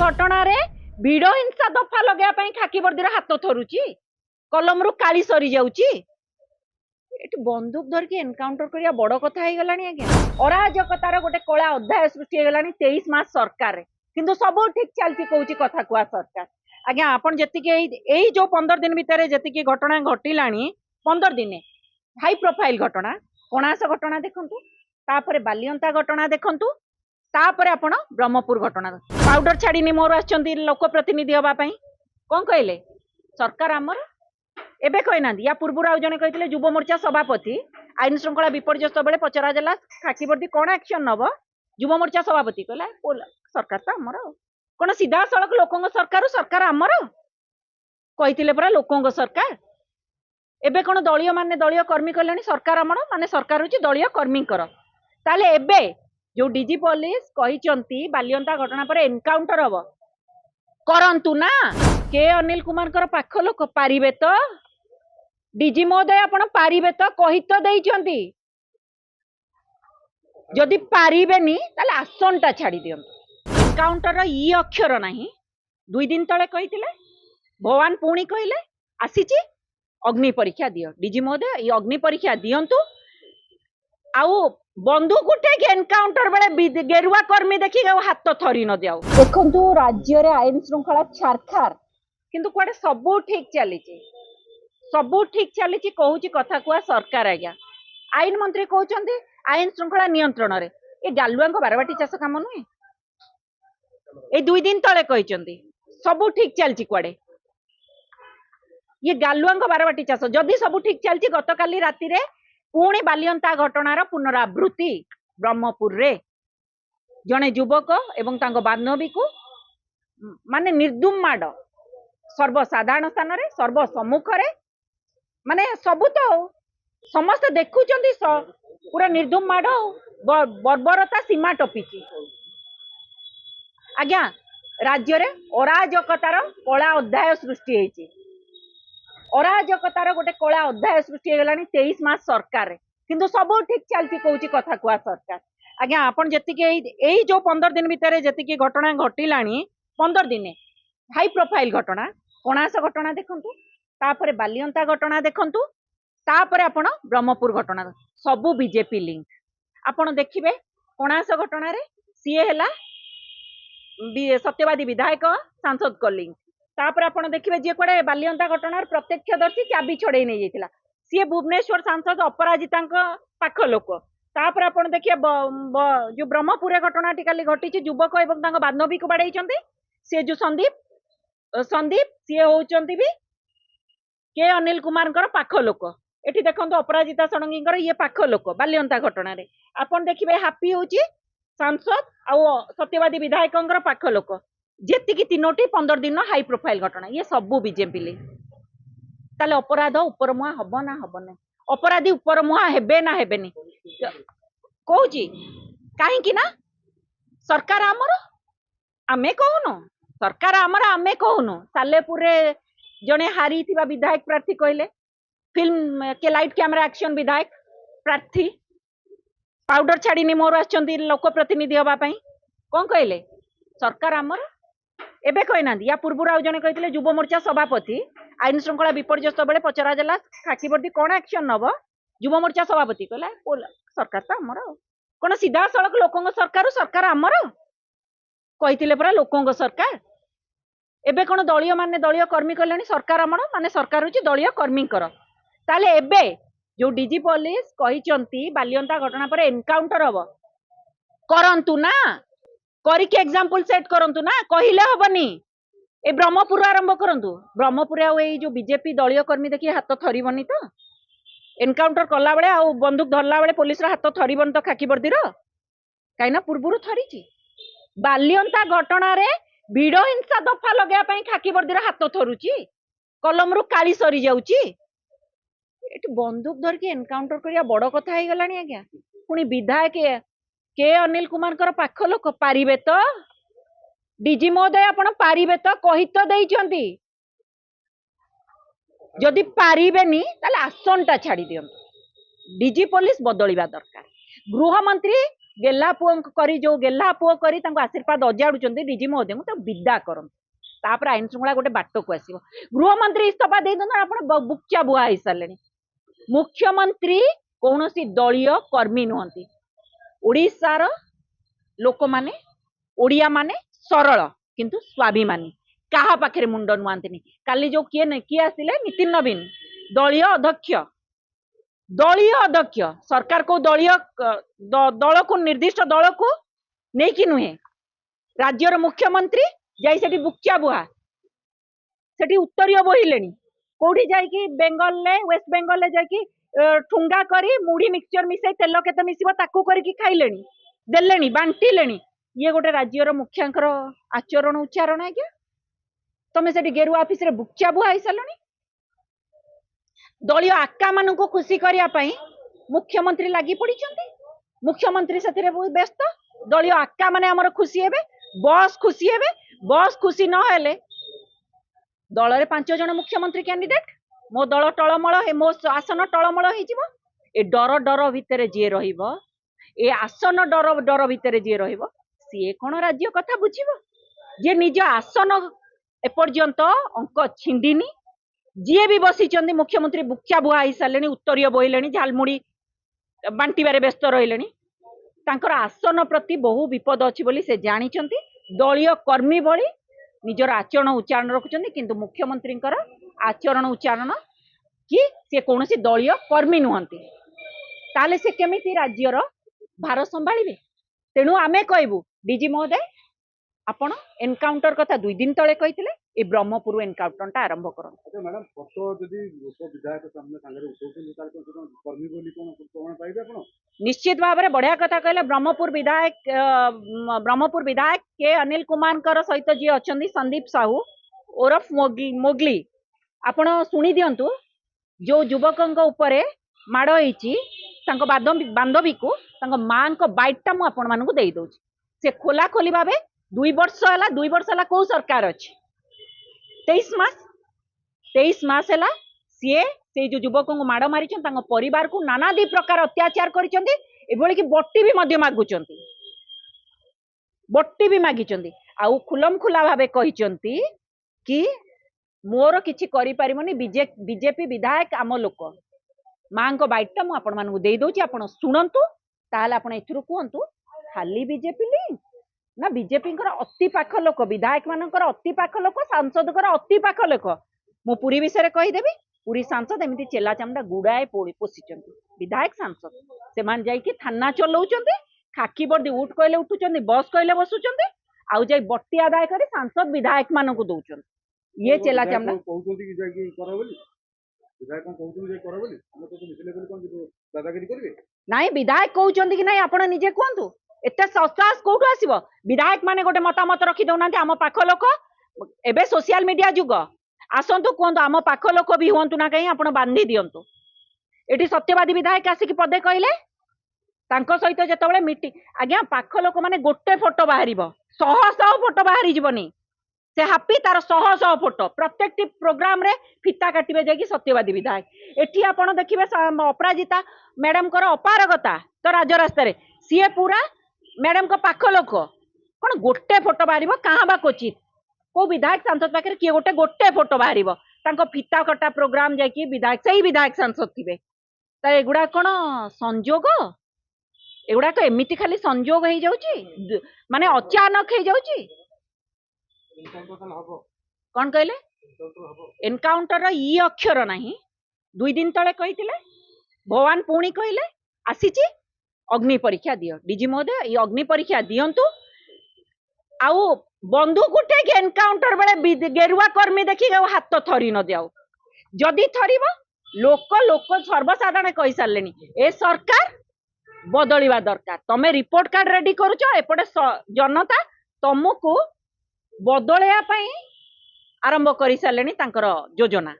घटना रे भिड़ हिंसा दफा लगे खाकी वर्दीर हाथ थरुची कलम रु काली सरी जाउची एटी बंदूक धरकी एनकाउंटर करिया बड़ कथा हो गलानी आज्ञा अराजकतार गोटे कला अध्याय सृष्टि हो गलानी 23 मास सरकार किंतु सब ठीक चलती कहूची कथा कुआ सरकार आज्ञा आपण जति जो 15 दिन भितर जति घटना घटिलानी 15 दिन हाई प्रोफाइल घटना कणास घटना देखंतु तापरे बालियंता घटना देखंतु तापरे आपण ब्रह्मपुर घटना पाउडर छाड़ी मोर आछंती लोक प्रतिनिधि हवा पई कोन कहले सरकार आमर एबे कहना या पूर्व आउ जने कहते युव मोर्चा सभापति आईन श्रृंखला विपर्यस्त बेले पचरा जाला खाकी वर्दी कौन एक्शन नब युव मोर्चा सभापति कहला सरकार तो आमर कौन सीधा सड़क लोकों सरकार सरकार आमर कहते परा लोकों सरकार एबे कौन दलीय माने दलीय कर्मी कहले सरकार आमर माने सरकार हूँ दलीय कर्मी ताले एबे जो डीजी पुलिस कही बालियंता घटना पर एनकाउंटर हम करंतु ना के अनिल कुमार कर पाख लोक पारिबे तो डीजी महोदय आपण पारिबे तो कही तो देइचंती जदि पारिबेनी ताले आसनटा छाड़ी दियंतु एनकाउंटर ई अक्षर नाही 2 दिन तळे कहिथिले भगवान पुणी कहले आसीची अग्नि परीक्षा दियो डीजी महोदय ई अग्नि परीक्षा दियंतु आउ बंदूक उठे एनकाउंटर बेले गेरुआ कर्मी देखी हाथ थरी न दिया देखु राज्य रे आईन श्रृंखला छारखार किंतु कुआडे सबू ठीक चली सबू ठीक चली कहूची कथा कुआ सरकार आज्ञा आईन मंत्री कहते आईन श्रृंखला नियंत्रण रे ए गालुआ बारबाटी चाष काम नुहे ए 2 दिन तले कहते सबू ठीक चलती कुआडे ये गालुआ बारबाटी चाष जदि सबू ठीक चलती गत काली राति रे पुणी बालियंता घटनार पुनरावृत्ति ब्रह्मपुर रे जड़े युवक एवं तांको बान्धवी को माने निर्दुम माड़ सर्वसाधारण स्थान रे सर्वसम्मुख रे माने सबू तो समस्त देखुचंदी पूरा निर्दुम माड़ बर्बरता सीमा टपिची आज्ञा राज्य रे अराजकतार कला अध्याय सृष्टि होईची अराजकतार गोटे कला अध्याय सृष्टि हो गलानी 23 मास सरकार किंतु सब ठीक चलती कहूची कथा कुआ सरकार आज्ञा आपण जति जो 15 दिन भितर जति घटना घटिलानी 15 दिन हाई प्रोफाइल घटना कणास घटना देखंतु तापरे बालियंता घटना देखंतु तापरे आपण ब्रह्मपुर घटना सबू बीजेपी लिंक आपण देखिबे कणास घटना रे सीए हैला सत्यवादी विधायक सांसद को लिंक तापर आपण देखिबे जे कोडे बालियंता घटनार प्रत्यक्षदर्शी चाबी छड़े नहीं जाइतिला सी भुवनेश्वर सांसद अपराजिता पाख लोक तापर आपण देखिए जो ब्रह्मपुर घटना काली घटी युवक एवं तांको बान्धवी को बाड़े से जो संदीप सी होचंती भी के अनिल कुमार पाख लोक एठी देखंतु अपराजिता षडंगीकर ये पाख लोक बालियंता घटना रे आपण देखिबे हापी होची सांसद आ सत्यवादी विधायक पाख लोक जेतिकी 3टी 15 दिन हाई प्रोफाइल घटना ये सबू बीजेपी ले ताले अपराध ऊपर मुहा हब ना हब ना अपराधी ऊपर मुहा हेबे ना हेबेनी कहूची काहे ना सरकार आमर आमे कहूनु सरकार आमर आमे कहूनु सालेपुर रे जने हारी थिबा विधायक प्रार्थी कहले फिल्म के लाइट कैमरा एक्शन विधायक प्रार्थी पाउडर छाड़ी मोर आछंती लोक प्रतिनिधि हवा पई कोन कहले सरकार आमर एबे कहना या पूर्व आउ जने कहते युव मोर्चा सभापति आईन श्रृंखला विपर्यस्त बेले पचरा जाला खाकी वर्दी कौन एक्शन नब युव मोर्चा सभापति कहला सरकार तो आमर कौन सीधा सड़क लोकों सरकार सरकार आमर कहते परा लोकों सरकार एबे कौन दलीय माने दलीय कर्मी कहले सरकार आमर माने सरकार हूँ दलीय कर्मी ताले एबे जो डीजी पुलिस कही बालियंता घटना पर एनकाउंटर हम करंतु ना करिके एग्जांपल सेट करंतु ना कहिले हबनी ए ब्रह्मपुर आरंभ करंतु ब्रह्मपुर जो बीजेपी दलीय कर्मी देखी हाथ थरीबनी तो एनकाउंटर कला बेले आ बंदूक धरला बेले पुलिस हाथ थरीबनी तो खाकी वर्दीर कहीं पूर्व थरीची बालियंता घटना रे भिड़ हिंसा दफा लगे खाकी वर्दीर हाथ थरुची कलम रु काली सरी जाउची एटी बंदूक धरकी एनकाउंटर करिया बड़ कथा हो गलानी आज्ञा पुणी विधायक के अनिल कुमार कर पाख लोक पारिबे तो डीजी महोदय आपण पारिबे तो कही तो देइचंती जदि पारिबेनी ताले आसनटा छाड़ी दियंतु डीजी पुलिस बदलिबा दरकार गृह मंत्री गेला पुओ करी जो गेला पुओ करी तांको आशीर्वाद अजाड़ुचंती डीजी महोदय को विदा करंतु तापर आईन श्रृंखला गोटे बाट को आसीबो गृहमंत्री इस्तीफा दे दन आपण बुक्चा बुआ हो सारे मुख्यमंत्री कौनसी दलीय कर्मी नुहंती ओडिशार लोक माने ओडिया माने सरल किंतु स्वाभिमानी कहा पाखे मुंड नुआंती काली जो किए आसिले नितिन नवीन दलीय अध्यक्ष सरकार को दलीय दल को निर्दिष्ट दल को नहीं नुहे राज्यर मुख्यमंत्री जाई सेठी बुक्चा बुआ सेठी उत्तरीय बोहिले कोठी जाई बेंगल ले वेस्ट बेंगल ले जाई ठुंगा करी मुढ़ी मिक्सचर मिसई तेल केते मिसिबो ताकू करी खाइलेनी देलेनी बांटिलेनी ये गोटे राज्यर मुखियांकर आचरण उच्चारण है क्या तमे सेठी गेरुआ ऑफिस रे बुक्चा बुआ आई सालनी दलीय आका मान को खुशी करने मुख्यमंत्री लगी पड़ी मुख्यमंत्री से व्यस्त दलीय आका माने हमर खुशी हेबे बस खुशी न हेले दल रे 5 जन मुख्यमंत्री कैंडिडेट मो दल टलमल मो आसन टलमल हो ए डर डर भितर जी रहिबो ए आसन डर डर भितर जी रहिबो सी कौन राज्य कथा बुझिबो जे निज आसन एपर्यंत अंक छिंडिनी जी भी बसी मुख्यमंत्री बुक्चा बुआ हो सारे उत्तरीय बोहिले झालमुड़ी बांटवे व्यस्त रही आसन प्रति बहु विपद अच्छी बोली से जानी दलीय कर्मी भली निजर आचरण उच्चारण रखुच्च किंतु मुख्यमंत्री आचरण उच्चारण कि सी कौन दलीय कर्मी नुहंती ताले से केमिति राज्यर भार संभाळिबे तेणु आमे कहबू डीजी महोदय आपण एनकाउंटर कथा 2 दिन तले कहिथिले ए ब्रह्मपुर एनकाउंटर आरंभ करन। अच्छा मैडम फोटो जदी लोक विधायक सामने सांगरे उठौछन तार कोन कर्मी बोली कोन कोन पाइबे आपण निश्चित भाव में बढ़िया कथा कहले ब्रह्मपुर विधायक के अनिल कुमार कर सहित जी अच्छा संदीप साहू ओरफ मोगली आपण शुणी दिंतु जो युवकों उपरे माड़ होती बांधवी को माँ को बाइटा मुझे आपण मानक दे दौर से खोला खोली भाव 2 वर्ष है कौ सरकार अच्छी 23 मास है सी से जो युवक को माड़ मारी परिवार को नानादी प्रकार अत्याचार कर बट्टी भी मागुंट बट्टी भी मागिंट आउ खुलम खुला भाव कहते कि मोर किछि करि परिमनी बीजेपी विधायक आम लोक माँ को बाइटा मुझे आपण मानक दे दौर आप शुणु ताल आप कहतु खाली बीजेपी लिंक ना बीजेपी अति पाख लोक विधायक मानकर अति पाख लोक सांसद अति पाख लोक मु पुरी विषय कहीदेवी पुरी सांसद एमती चेला चामड़ा गुड़ाए पोषि विधायक सांसद से मान जाइए थाना चलाउछन्ति खाकी वर्दी उठ कहले उठुचन्ति बस कहले बसुचन्ति आउ जाई बट्टी आदाय करे सांसद विधायक मानक दउछन्ति ये चेला चामड़ा कहउछन्ति कि जाई करो बोली विधायक कहउछन्ति जाई करो बोली हम तो मिसले बोली कोन दादागिरी करबे नाई विधायक कहउछन्ति कि नाई आपण निजे कहंतु एते सस्तास कोठु आसीबो विधायक माने गोटे मतामत रखी दउनांती आम पाख लोक एबे सोशल मीडिया जुग आसतु कहतु आम पाख लोक भी हूँ ना कहीं आप बांधी दिंतु ये सत्यवादी विधायक आसिक पदे कहले सहित जो मीटिंग आज्ञा पाख लोक मैंने गोटे फोटो बाहर 100 फोटो बाहरी जीवनी से हापी तार 100 फोटो प्रत्येक प्रोग्राम रे फिता काटे जाकि सत्यवादी विधायक एटी आप देखिए अपराजिता मैडम अपारगता तो राजरास्ता सी पूरा मैडम को पाख लोक कौन गोटे फोटो बाहर कहाँ बा क्वचित को विधायक सांसद पाखे किए गोटे फोटो बाहर फिता कटा प्रोग्राम जाकि विधायक से ही विधायक सांसद थे तो एगुड़ा कौन संजोग एगुड़ाक एमती खाली संजोग हो जाऊँ माने अचानक हो जाऊँ कौन कहले एनकाउंटर ई अक्षर नहीं 2 दिन तले कही भगवान पुणी कहले आसीची अग्नि परीक्षा दियो डीजी महोदय ये अग्नि परीक्षा दियंतु आउ बंदूक उठे एनकाउंटर बेले गेरुआ कर्मी देखी हाथ थरी न जाओ जदि थरीब लोक लोक सर्वसाधारण कही सारे ए सरकार बदलवा दरकार तमे रिपोर्ट कार्ड रेडी करुच एपटे जनता तुमको बदलया आरंभ कर सारे योजना।